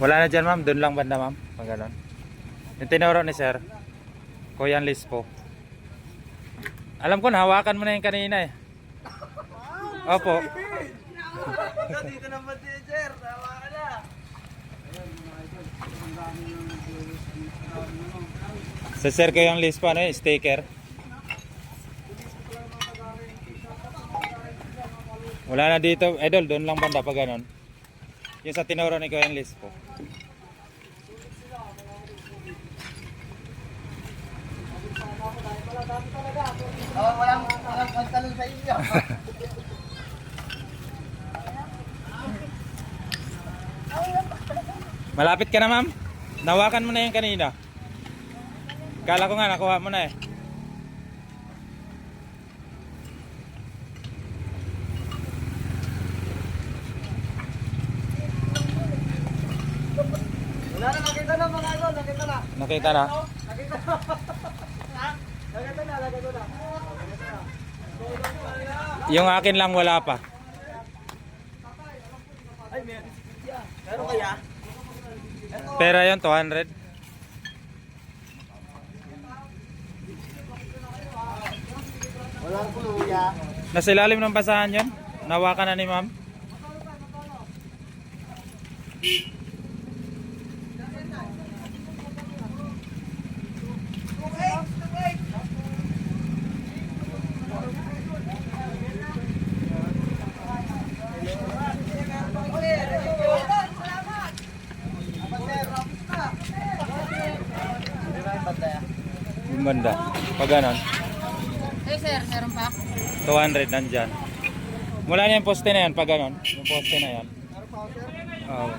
Wala na dyan ma'am, doon lang banda ma'am. Pag ganon. Yung tinuro ni sir, Kuya Lispo. Alam ko na, hawakan mo na yung kanina eh. Opo. Dito naman din, sir. Tawa ka na. Sa sir Kuya Lispo, ano yung sticker? Wala na dito, idol, doon lang banda pag ganon. Yung sa tinuro ni Kuya Lispo. Walang pagtalon sa inyo. Malapit ka na ma'am? Nawakan mo na yung kanina. Kala ko nga nakuha mo na eh. Wala na, nakita na mga ano, nakita na. Nakita na? Nakita na. Ha? Nakita na, nakita na. Yung akin lang wala pa. Ay, meron si Kuya. Meron kaya? Pera yun, 200. Walang kuya. Nasa ilalim ng basahan yun. Nawakan na ni ma'am. Yung banda. Pag ganon. Hey sir, meron pa? 200 nandyan. Mula na yung poste na yan pag ganon. Yung poste na yan. Oo.